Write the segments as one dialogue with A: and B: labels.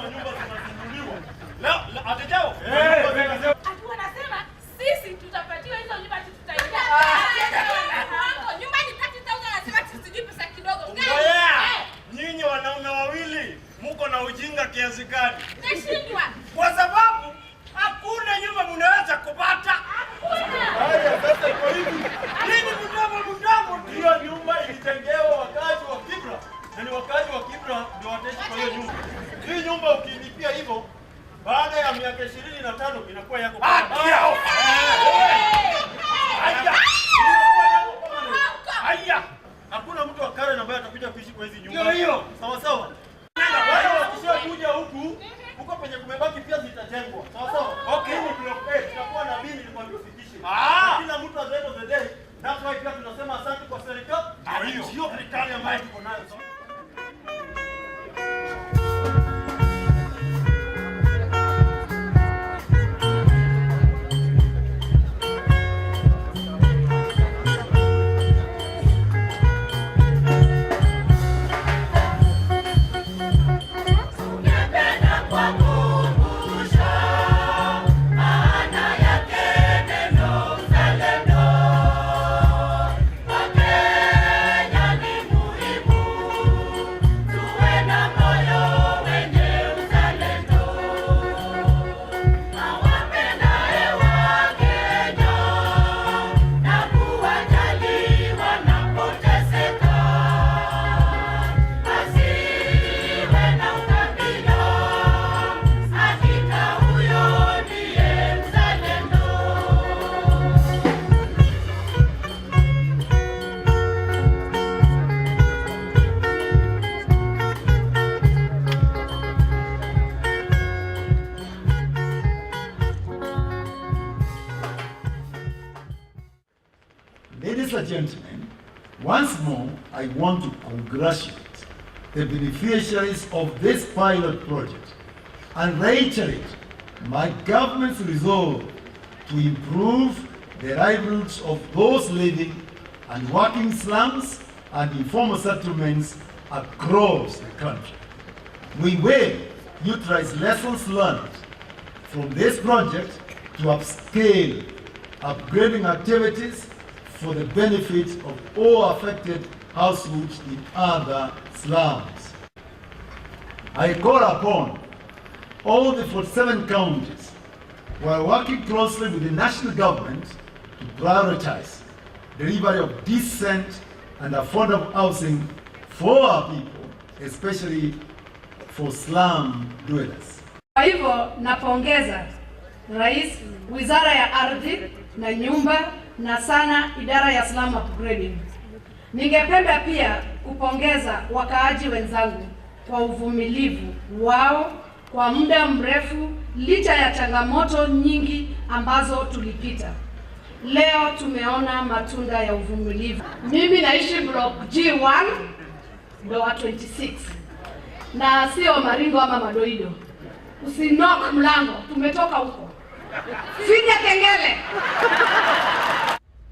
A: lazima nyumba zinazinduliwa. Leo atajao.
B: Atu wanasema sisi tutapatiwa hizo nyumba tutaingia. Nyumba ni 30,000 nasema tusijui pesa kidogo.
A: Nyinyi wanaume wawili mko na ujinga kiasi gani?
B: Nashindwa.
A: Kwa sababu hakuna nyumba mnaweza kupata. Haya sasa iko hivi. Nini mdomo ndio nyumba ilitengewa wakati wa Kibera. Na ni wakati wa Kibera ndio wataishi kwa hiyo nyumba. Hii nyumba ukilipia hivyo baada ya miaka 25 inakuwa yako. Haya. Hakuna mtu wa Karen ambaye atakuja kuishi kwa hizi nyumba. Hiyo. Sawa sawa. Wao wakishakuja huko penye kumebaki pia zitajengwa. Sawa sawa. Okay, ni block 8 tutakuwa na bili kwa kufikisha. Kila mtu at the end of the day, that's why pia tunasema asante kwa serikali. Sio serikali ambayo tuko nayo.
C: Ladies and gentlemen, once more I want to congratulate the beneficiaries of this pilot project and reiterate my government's resolve to improve the livelihoods of those living and working slums and informal settlements across the country. We will utilize lessons learned from this project to upscale upgrading activities for the benefit of all affected households in other slums. I call upon all the 47 counties while working closely with the national government to prioritize delivery of decent and affordable housing for our people, especially for slum dwellers.
D: Kwa hivyo napongeza Rais, Wizara ya Ardhi na Nyumba na sana idara ya slum upgrading. Ningependa pia kupongeza wakaaji wenzangu kwa uvumilivu wao kwa muda mrefu licha ya changamoto nyingi ambazo tulipita. Leo tumeona matunda ya uvumilivu. Mimi naishi block G1 door 26. Na sio Maringo ama Madoido. Usinok mlango, tumetoka huko. Finya kengele.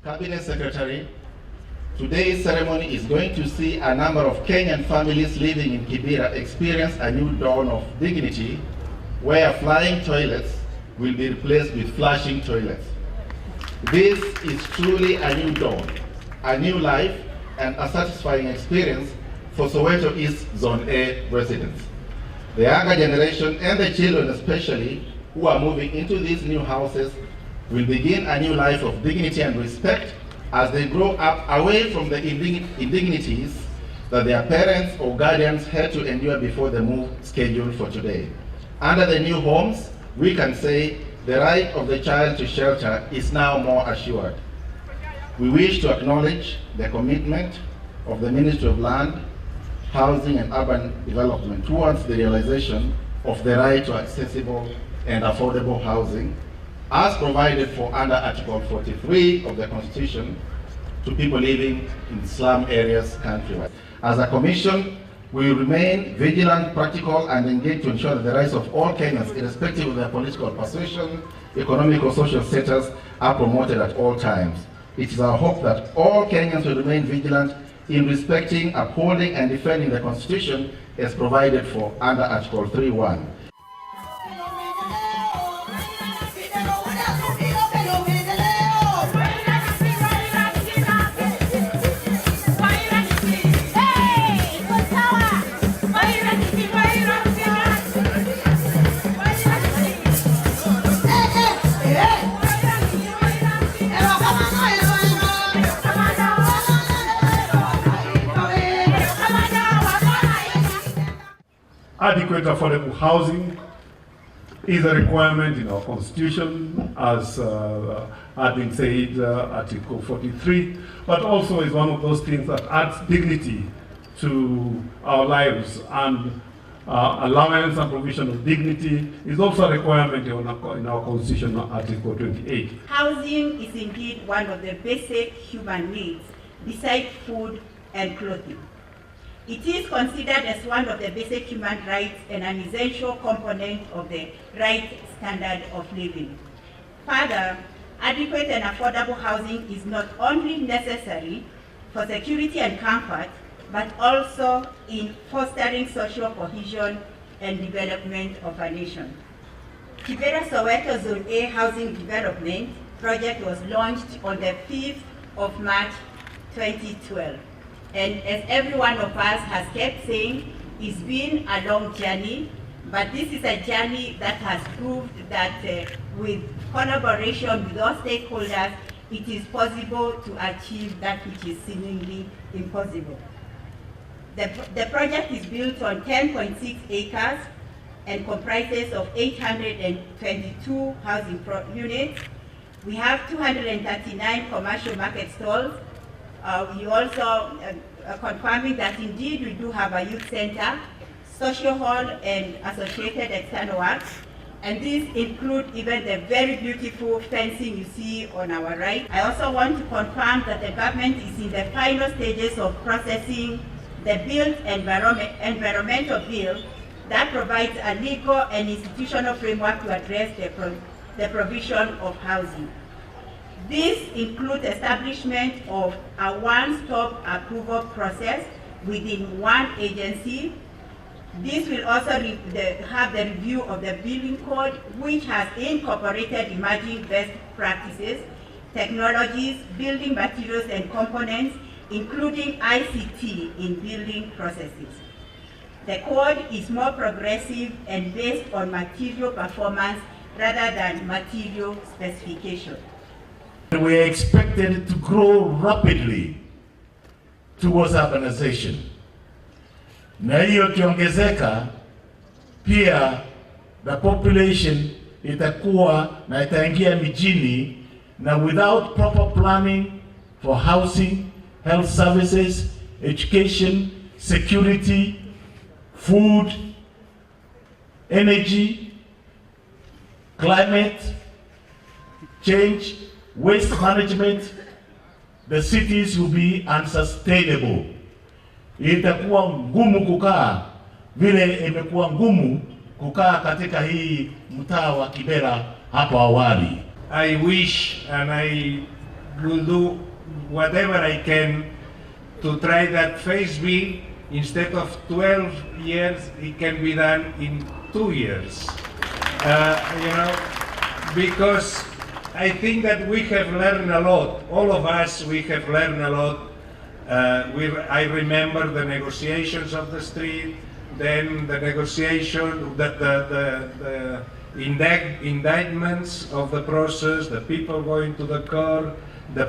E: Cabinet Secretary, today's ceremony is going to see a number of Kenyan families living in Kibera experience a new dawn of dignity where flying toilets will be replaced with flashing toilets. This is truly a new dawn, a new life, and a satisfying experience for Soweto East Zone A residents. The younger generation and the children especially who are moving into these new houses will begin a new life of dignity and respect as they grow up away from the indignities that their parents or guardians had to endure before the move scheduled for today. Under the new homes, we can say the right of the child to shelter is now more assured. We wish to acknowledge the commitment of the Ministry of Land, Housing and Urban Development towards the realization of the right to accessible and affordable housing as provided for under Article 43 of the Constitution to people living in slum areas countrywide. As a Commission, we will remain vigilant, practical, and engaged to ensure that the rights of all Kenyans, irrespective of their political persuasion, economic or social status, are promoted at all times. It is our hope that all Kenyans will remain vigilant in respecting, upholding, and defending the Constitution as provided for under Article 3.1.
F: adequate affordable housing is a requirement in our constitution, as had been said, Article 43, but also is one of those things that adds dignity to our lives, and allowance and provision of dignity is also a requirement in our constitution, Article 28.
G: Housing is indeed one of the basic human needs, besides food and clothing. It is considered as one of the basic human rights and an essential component of the right standard of living. Further, adequate and affordable housing is not only necessary for security and comfort, but also in fostering social cohesion and development of a nation. Kibera Soweto Zone A Housing Development Project was launched on the 5th of March 2012. And as every one of us has kept saying, it's been a long journey, but this is a journey that has proved that with collaboration with all stakeholders, it is possible to achieve that which is seemingly impossible. The project is built on 10.6 acres and comprises of 822 housing units. We have 239 commercial market stalls. We also confirming that indeed we do have a youth center, social hall, and associated external works. And these include even the very beautiful fencing you see on our right. I also want to confirm that the government is in the final stages of processing the built environmental bill that provides a legal and institutional framework to address the provision of housing. This includes establishment of a one-stop approval process within one agency. This will also have the review of the building code, which has incorporated emerging best practices, technologies, building materials and components, including ICT in building processes. The code is more progressive and based on material performance rather than material specification.
C: We are expected to grow rapidly towards urbanization. Na hiyo ikiongezeka, pia the population itakuwa na itaingia mijini, na without proper planning for housing, health services, education, security, food, energy, climate change, waste management, the cities will be unsustainable. Itakuwa ngumu kukaa vile imekuwa ngumu kukaa katika hii mtaa wa Kibera hapo awali.
H: I wish and I will do whatever I can to try that phase B, instead of 12 years, it can be done in 2 years. You know, because I think that we have learned a lot. All of us, we have learned a lot. I remember the negotiations of the street, then the negotiation, the indictments of the process, the people going to the court, the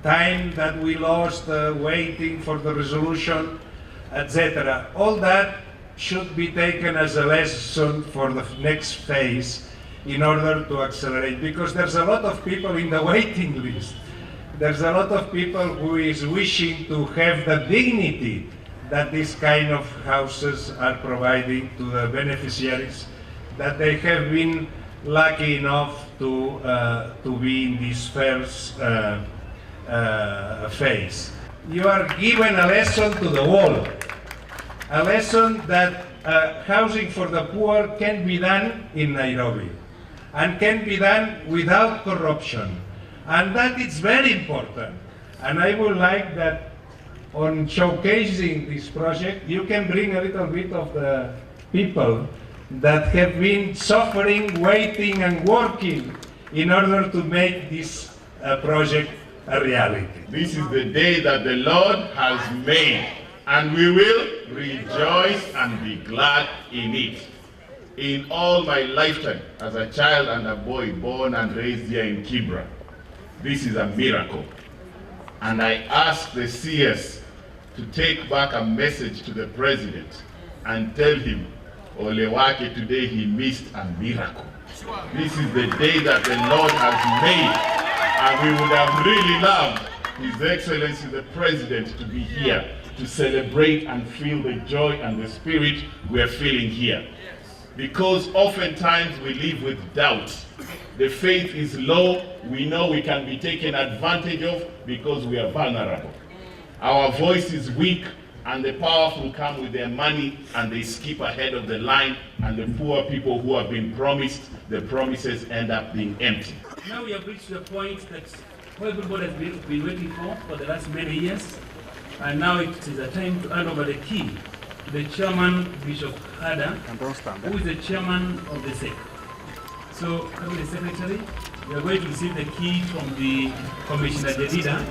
H: time that we lost waiting for the resolution, etc. All that should be taken as a lesson for the next phase in order to accelerate, because there's a lot of people in the waiting list. There's a lot of people who is wishing to have the dignity that this kind of houses are providing to the beneficiaries, that they have been lucky enough to be in this first phase. You are given a lesson to the world, a lesson that housing for the poor can be done in Nairobi and can be done without corruption. And that is very important. And I would like that on showcasing this project, you can bring a little bit of the people that have been suffering, waiting and working in order to make this project a reality.
I: This is the day that the Lord has made, and we will rejoice and be glad in it. In all my lifetime as a child and a boy born and raised here in Kibera, this is a miracle. And I ask the CS to take back a message to the president and tell him Ole wake, today he missed a miracle. This is the day that the Lord has made, and we would have really loved His Excellency the President to be here to celebrate and feel the joy and the spirit we are feeling here. Because oftentimes we live with doubt. The faith is low. We know we can be taken advantage of because we are vulnerable. Our voice is weak, and the powerful come with their money and they skip ahead of the line, and the poor people who have been promised, the promises end up being empty.
J: Now we have reached the point that everybody has been waiting for the last many years, and now it is a time to hand over the key to the chairman, Bishop Hada, who is the chairman of the SEC. So, Cabinet Secretary, we are going to receive the key from the Commissioner Jedida,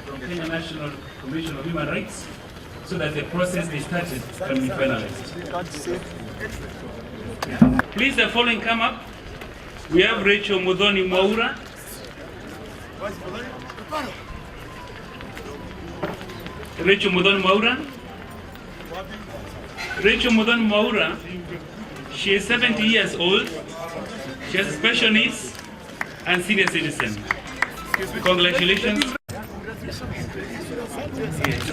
J: from Kenya National Commission of Human Rights, so that the process they started can be finalized. Please, the following come up. We have Rachel Muthoni Mwaura. Rachel Muthoni Mwaura. Rachel Muthoni Mwaura, she is 70 years old. She has special needs and senior citizen. Congratulations. Yes.